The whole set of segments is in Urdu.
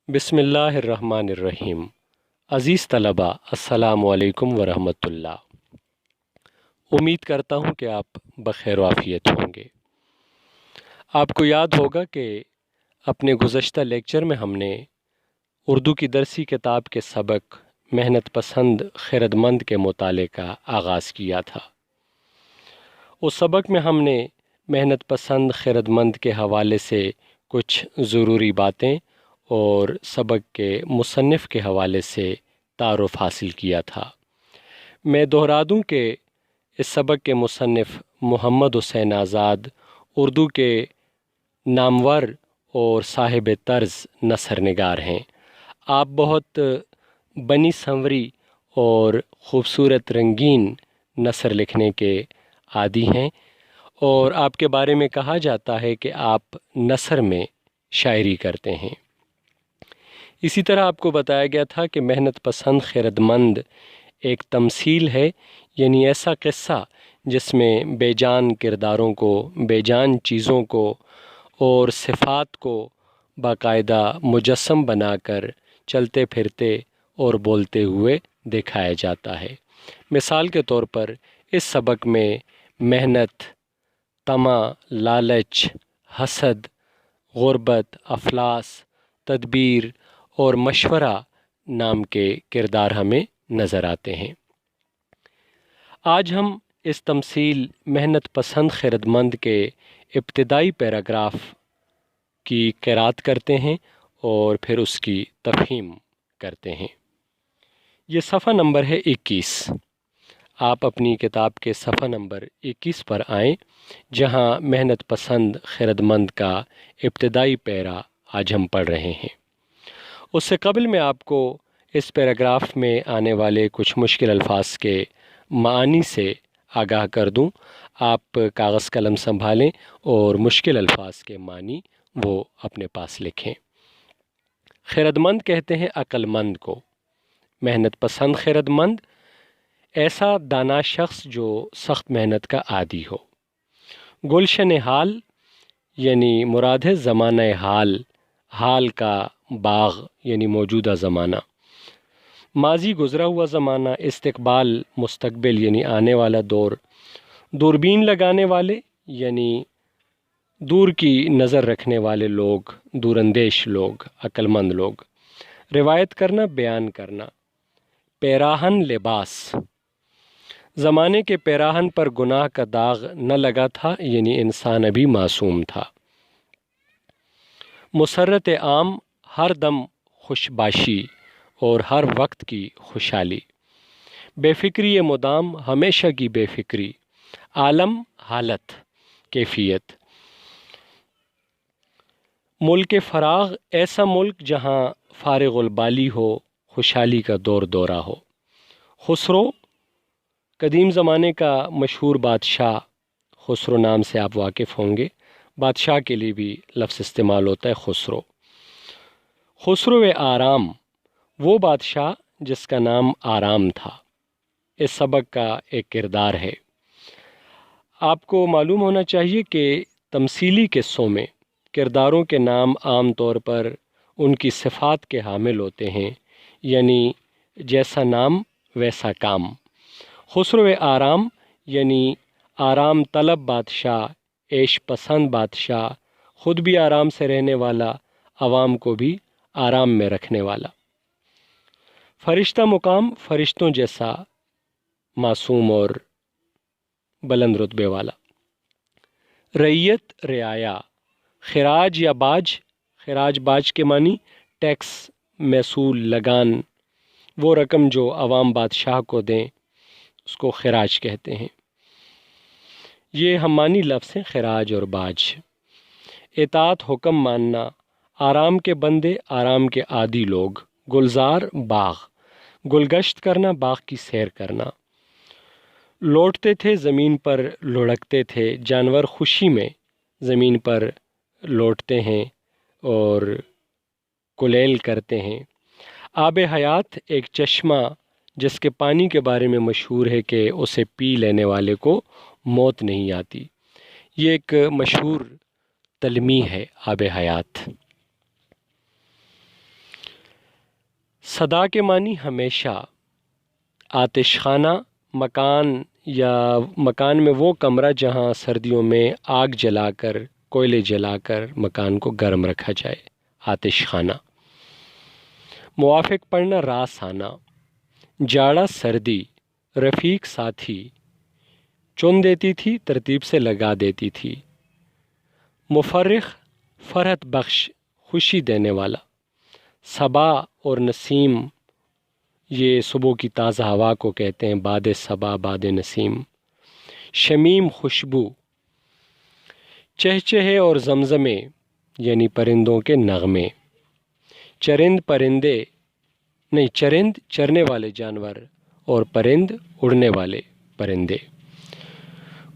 بسم اللہ الرحمن الرحیم۔ عزیز طلباء، السلام علیکم ورحمۃ اللہ۔ امید کرتا ہوں کہ آپ بخیر و عافیت ہوں گے۔ آپ کو یاد ہوگا کہ اپنے گزشتہ لیکچر میں ہم نے اردو کی درسی کتاب کے سبق محنت پسند خرد مند کے مطالعے کا آغاز کیا تھا۔ اس سبق میں ہم نے محنت پسند خرد مند کے حوالے سے کچھ ضروری باتیں اور سبق کے مصنف کے حوالے سے تعارف حاصل کیا تھا۔ میں دہرا دوں کہ اس سبق کے مصنف محمد حسین آزاد اردو کے نامور اور صاحب طرز نثر نگار ہیں۔ آپ بہت بنی سنوری اور خوبصورت رنگین نثر لکھنے کے عادی ہیں، اور آپ کے بارے میں کہا جاتا ہے کہ آپ نثر میں شاعری کرتے ہیں۔ اسی طرح آپ کو بتایا گیا تھا کہ محنت پسند خرد مند ایک تمثیل ہے، یعنی ایسا قصہ جس میں بے جان کرداروں کو، بے جان چیزوں کو اور صفات کو باقاعدہ مجسم بنا کر چلتے پھرتے اور بولتے ہوئے دکھایا جاتا ہے۔ مثال کے طور پر اس سبق میں محنت، طمع، لالچ، حسد، غربت، افلاس، تدبیر اور مشورہ نام کے کردار ہمیں نظر آتے ہیں۔ آج ہم اس تمثیل محنت پسند خرد مند کے ابتدائی پیراگراف کی قرأت کرتے ہیں اور پھر اس کی تفہیم کرتے ہیں۔ یہ صفحہ نمبر ہے 21۔ آپ اپنی کتاب کے صفحہ نمبر 21 پر آئیں، جہاں محنت پسند خرد مند کا ابتدائی پیرا آج ہم پڑھ رہے ہیں۔ اس سے قبل میں آپ کو اس پیراگراف میں آنے والے کچھ مشکل الفاظ کے معانی سے آگاہ کر دوں۔ آپ کاغذ قلم سنبھالیں اور مشکل الفاظ کے معنی وہ اپنے پاس لکھیں۔ خرد مند کہتے ہیں عقل مند کو۔ محنت پسند خرد مند ایسا دانا شخص جو سخت محنت کا عادی ہو۔ گلشن حال یعنی مراد ہے زمانہ حال، حال کا باغ یعنی موجودہ زمانہ، ماضی گزرا ہوا زمانہ، استقبال مستقبل یعنی آنے والا دور، دوربین لگانے والے یعنی دور کی نظر رکھنے والے لوگ، دور اندیش لوگ، عقل مند لوگ، روایت کرنا، بیان کرنا، پیراہن لباس، زمانے کے پیراہن پر گناہ کا داغ نہ لگا تھا یعنی انسان ابھی معصوم تھا۔ مسرت عام ہر دم خوش باشی اور ہر وقت کی خوشحالی، بے فکری مدام ہمیشہ کی بے فکری، عالم حالت کیفیت، ملک فراغ ایسا ملک جہاں فارغ البالی ہو، خوشحالی کا دور دورہ ہو۔ خسرو قدیم زمانے کا مشہور بادشاہ، خسرو نام سے آپ واقف ہوں گے، بادشاہ کے لیے بھی لفظ استعمال ہوتا ہے خسرو۔ خسرو آرام وہ بادشاہ جس کا نام آرام تھا۔ اس سبق کا ایک کردار ہے۔ آپ کو معلوم ہونا چاہیے کہ تمثیلی قصوں میں کرداروں کے نام عام طور پر ان کی صفات کے حامل ہوتے ہیں، یعنی جیسا نام ویسا کام۔ خسرو آرام یعنی آرام طلب بادشاہ، عیش پسند بادشاہ، خود بھی آرام سے رہنے والا، عوام کو بھی آرام میں رکھنے والا۔ فرشتہ مقام فرشتوں جیسا معصوم اور بلند رتبے والا۔ رعیت رعایا، خراج یا باج، خراج باج کے معنی ٹیکس، محصول، لگان، وہ رقم جو عوام بادشاہ کو دیں اس کو خراج کہتے ہیں۔ یہ ہم معنی لفظ ہیں خراج اور باج۔ اطاعت حکم ماننا، آرام کے بندے، آرام کے عادی لوگ۔ گلزار باغ، گلگشت کرنا، باغ کی سیر کرنا۔ لوٹتے تھے زمین پر لڑکتے تھے، جانور خوشی میں زمین پر لوٹتے ہیں اور کلیل کرتے ہیں۔ آب حیات ایک چشمہ جس کے پانی کے بارے میں مشہور ہے کہ اسے پی لینے والے کو موت نہیں آتی۔ یہ ایک مشہور تلمیح ہے آب حیات۔ صدا کے معنی ہمیشہ آتش خانہ مکان یا مکان میں وہ کمرہ جہاں سردیوں میں آگ جلا کر کوئلے جلا کر مکان کو گرم رکھا جائے، آتش خانہ۔ موافق پڑھنا راس آنا، جاڑا سردی، رفیق ساتھی، چن دیتی تھی ترتیب سے لگا دیتی تھی۔ مفرخ فرحت بخش خوشی دینے والا۔ صبا اور نسیم یہ صبح کی تازہ ہوا کو کہتے ہیں، باد صبا باد نسیم۔ شمیم خوشبو۔ چہچہے اور زمزمے یعنی پرندوں کے نغمے۔ چرند پرندے نہیں، چرند چرنے والے جانور اور پرند اڑنے والے پرندے۔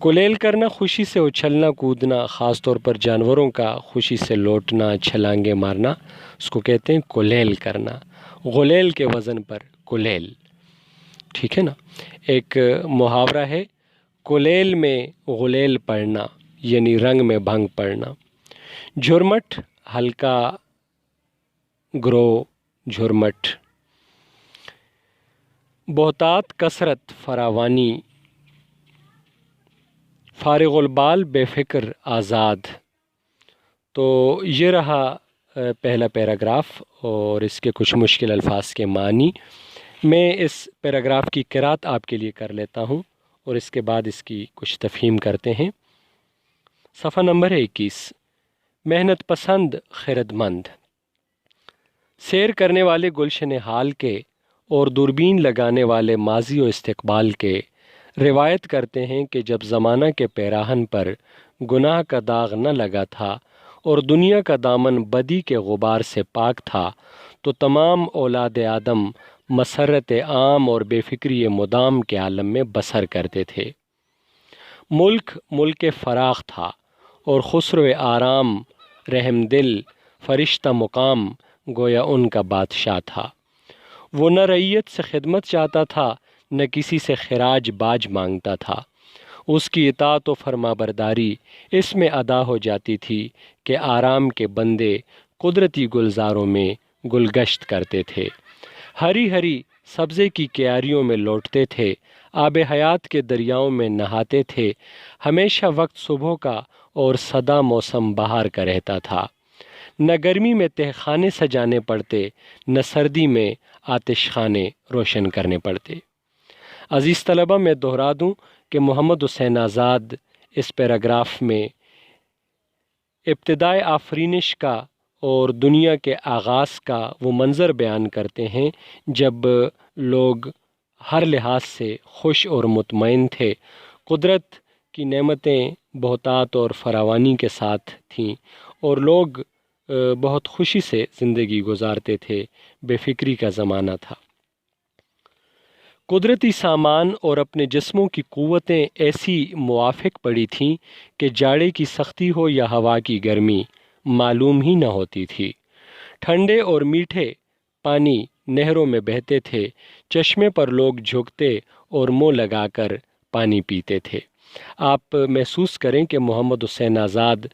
کلیل کرنا خوشی سے اچھلنا کودنا، خاص طور پر جانوروں کا خوشی سے لوٹنا چھلانگے مارنا، اس کو کہتے ہیں کلیل کرنا۔ غلیل کے وزن پر کلیل، ٹھیک ہے نا۔ ایک محاورہ ہے، کلیل میں غلیل پڑنا یعنی رنگ میں بھنگ پڑنا۔ جھرمٹ ہلکا گرو، جھرمٹ۔ بہتات کثرت فراوانی۔ فارغ البال بے فکر آزاد۔ تو یہ رہا پہلا پیراگراف اور اس کے کچھ مشکل الفاظ کے معنی۔ میں اس پیراگراف کی قرأت آپ کے لیے کر لیتا ہوں اور اس کے بعد اس کی کچھ تفہیم کرتے ہیں۔ صفحہ نمبر 21۔ محنت پسند خرد مند۔ سیر کرنے والے گلشن حال کے اور دوربین لگانے والے ماضی و استقبال کے روایت کرتے ہیں کہ جب زمانہ کے پیراہن پر گناہ کا داغ نہ لگا تھا اور دنیا کا دامن بدی کے غبار سے پاک تھا تو تمام اولاد آدم مسرت عام اور بے فکری مدام کے عالم میں بسر کرتے تھے۔ ملک فراخ تھا اور خسرو آرام رحم دل فرشتہ مقام گویا ان کا بادشاہ تھا۔ وہ نہ رعیت سے خدمت چاہتا تھا نہ کسی سے خراج باج مانگتا تھا۔ اس کی اطاعت و فرما برداری اس میں ادا ہو جاتی تھی کہ آرام کے بندے قدرتی گلزاروں میں گلگشت کرتے تھے، ہری ہری سبزے کی کیاریوں میں لوٹتے تھے، آب حیات کے دریاؤں میں نہاتے تھے، ہمیشہ وقت صبح کا اور سدا موسم بہار کا رہتا تھا۔ نہ گرمی میں تہ خانے سجانے پڑتے، نہ سردی میں آتش خانے روشن کرنے پڑتے۔ عزیز طلبہ، میں دہرا دوں کہ محمد حسین آزاد اس پیراگراف میں ابتدائے آفرینش کا اور دنیا کے آغاز کا وہ منظر بیان کرتے ہیں جب لوگ ہر لحاظ سے خوش اور مطمئن تھے، قدرت کی نعمتیں بہتات اور فراوانی کے ساتھ تھیں اور لوگ بہت خوشی سے زندگی گزارتے تھے، بے فکری کا زمانہ تھا۔ قدرتی سامان اور اپنے جسموں کی قوتیں ایسی موافق پڑی تھیں کہ جاڑے کی سختی ہو یا ہوا کی گرمی معلوم ہی نہ ہوتی تھی۔ ٹھنڈے اور میٹھے پانی نہروں میں بہتے تھے، چشمے پر لوگ جھکتے اور منہ لگا کر پانی پیتے تھے۔ آپ محسوس کریں کہ محمد حسین آزاد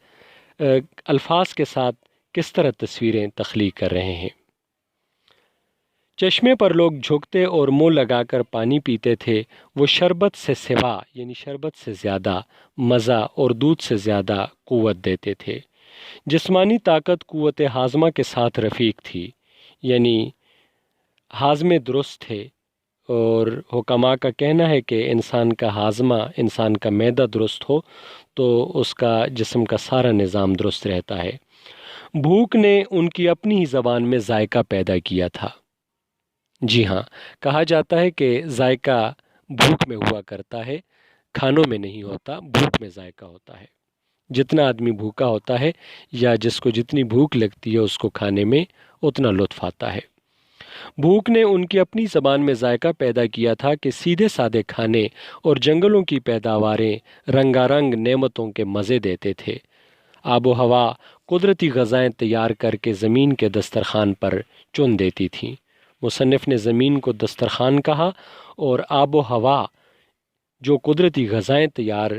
الفاظ کے ساتھ کس طرح تصویریں تخلیق کر رہے ہیں۔ چشمے پر لوگ جھکتے اور منہ لگا کر پانی پیتے تھے، وہ شربت سے سوا یعنی شربت سے زیادہ مزہ اور دودھ سے زیادہ قوت دیتے تھے۔ جسمانی طاقت قوت ہاضمہ کے ساتھ رفیق تھی، یعنی ہاضمے درست تھے، اور حکماء کا کہنا ہے کہ انسان کا ہاضمہ، انسان کا معدہ درست ہو تو اس کا جسم کا سارا نظام درست رہتا ہے۔ بھوک نے ان کی اپنی ہی زبان میں ذائقہ پیدا کیا تھا۔ جی ہاں، کہا جاتا ہے کہ ذائقہ بھوک میں ہوا کرتا ہے، کھانوں میں نہیں ہوتا، بھوک میں ذائقہ ہوتا ہے۔ جتنا آدمی بھوکا ہوتا ہے یا جس کو جتنی بھوک لگتی ہے اس کو کھانے میں اتنا لطف آتا ہے۔ بھوک نے ان کی اپنی زبان میں ذائقہ پیدا کیا تھا کہ سیدھے سادے کھانے اور جنگلوں کی پیداواریں رنگا رنگ نعمتوں کے مزے دیتے تھے۔ آب و ہوا قدرتی غذائیں تیار کر کے زمین کے دسترخوان پر چن دیتی تھیں۔ مصنف نے زمین کو دسترخوان کہا اور آب و ہوا جو قدرتی غذائیں تیار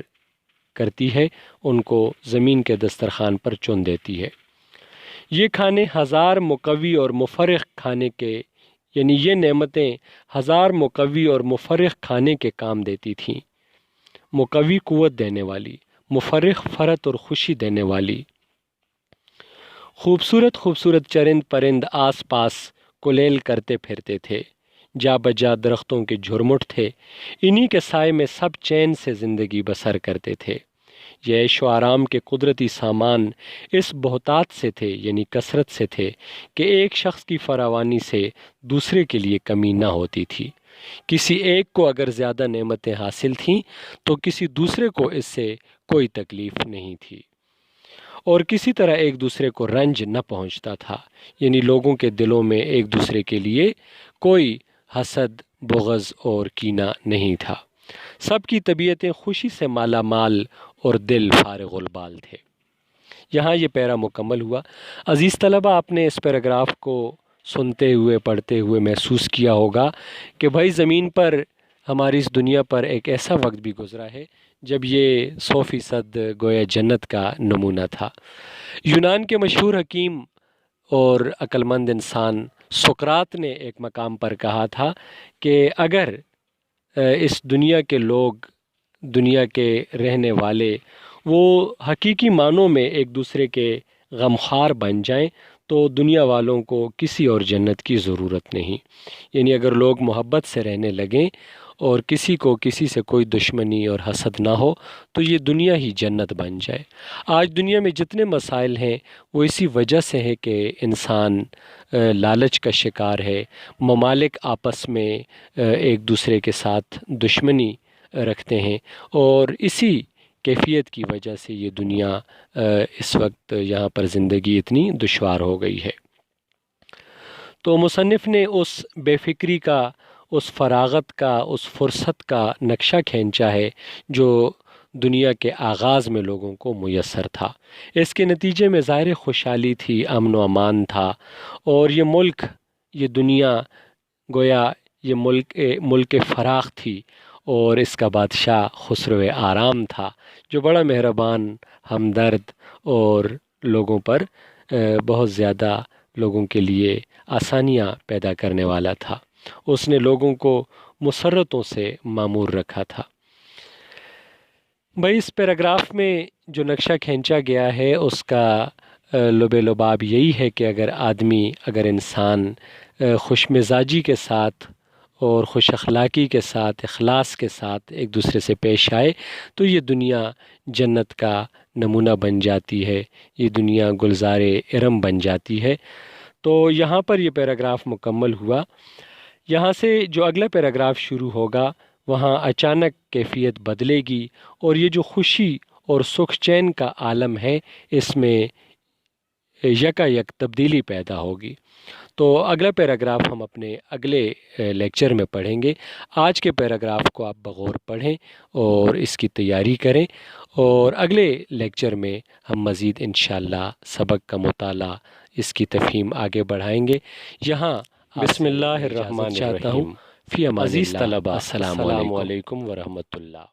کرتی ہے ان کو زمین کے دسترخوان پر چن دیتی ہے۔ یہ کھانے ہزار مقوی اور مفرح کھانے کے یعنی یہ نعمتیں ہزار مقوی اور مفرق کھانے کے کام دیتی تھیں۔ مقوی قوت دینے والی، مفرق فرحت اور خوشی دینے والی۔ خوبصورت خوبصورت چرند پرند آس پاس کلیل کرتے پھرتے تھے، جا بجا درختوں کے جھرمٹ تھے، انہی کے سائے میں سب چین سے زندگی بسر کرتے تھے۔ یہ عیش و آرام کے قدرتی سامان اس بہتات سے تھے، یعنی کثرت سے تھے، کہ ایک شخص کی فراوانی سے دوسرے کے لیے کمی نہ ہوتی تھی۔ کسی ایک کو اگر زیادہ نعمتیں حاصل تھیں تو کسی دوسرے کو اس سے کوئی تکلیف نہیں تھی، اور کسی طرح ایک دوسرے کو رنج نہ پہنچتا تھا، یعنی لوگوں کے دلوں میں ایک دوسرے کے لیے کوئی حسد، بغض اور کینہ نہیں تھا۔ سب کی طبیعتیں خوشی سے مالا مال اور دل فارغ البال تھے۔ یہاں یہ پیرا مکمل ہوا۔ عزیز طلبہ، آپ نے اس پیراگراف کو سنتے ہوئے پڑھتے ہوئے محسوس کیا ہوگا کہ بھائی زمین پر، ہماری اس دنیا پر ایک ایسا وقت بھی گزرا ہے جب یہ 100% گویا جنت کا نمونہ تھا۔ یونان کے مشہور حکیم اور عقلمند انسان سقراط نے ایک مقام پر کہا تھا کہ اگر اس دنیا کے لوگ، دنیا کے رہنے والے، وہ حقیقی معنوں میں ایک دوسرے کے غمخوار بن جائیں تو دنیا والوں کو کسی اور جنت کی ضرورت نہیں۔ یعنی اگر لوگ محبت سے رہنے لگیں اور کسی کو کسی سے کوئی دشمنی اور حسد نہ ہو تو یہ دنیا ہی جنت بن جائے۔ آج دنیا میں جتنے مسائل ہیں وہ اسی وجہ سے ہے کہ انسان لالچ کا شکار ہے، ممالک آپس میں ایک دوسرے کے ساتھ دشمنی رکھتے ہیں، اور اسی کیفیت کی وجہ سے یہ دنیا اس وقت یہاں پر زندگی اتنی دشوار ہو گئی ہے۔ تو مصنف نے اس بے فکری کا، اس فراغت کا، اس فرصت کا نقشہ کھینچا ہے جو دنیا کے آغاز میں لوگوں کو میسر تھا۔ اس کے نتیجے میں ظاہر خوشحالی تھی، امن و امان تھا، اور یہ ملک، یہ دنیا گویا یہ ملک فراخ تھی، اور اس کا بادشاہ خسرو آرام تھا جو بڑا مہربان، ہمدرد اور لوگوں پر بہت زیادہ لوگوں کے لیے آسانیاں پیدا کرنے والا تھا۔ اس نے لوگوں کو مسرتوں سے معمور رکھا تھا۔ بھائی اس پیراگراف میں جو نقشہ کھینچا گیا ہے اس کا لب لباب یہی ہے کہ اگر انسان خوش مزاجی کے ساتھ اور خوش اخلاقی کے ساتھ، اخلاص کے ساتھ ایک دوسرے سے پیش آئے تو یہ دنیا جنت کا نمونہ بن جاتی ہے، یہ دنیا گلزار ارم بن جاتی ہے۔ تو یہاں پر یہ پیراگراف مکمل ہوا۔ یہاں سے جو اگلا پیراگراف شروع ہوگا وہاں اچانک کیفیت بدلے گی، اور یہ جو خوشی اور سکھ چین کا عالم ہے اس میں یکا یک تبدیلی پیدا ہوگی۔ تو اگلا پیراگراف ہم اپنے اگلے لیکچر میں پڑھیں گے۔ آج کے پیراگراف کو آپ بغور پڑھیں اور اس کی تیاری کریں، اور اگلے لیکچر میں ہم مزید انشاءاللہ سبق کا مطالعہ، اس کی تفہیم آگے بڑھائیں گے۔ یہاں بسم اللہ الرحمن الرحیم، فی امان اللہ، عزیز طلبہ السلام علیکم ورحمۃ اللہ۔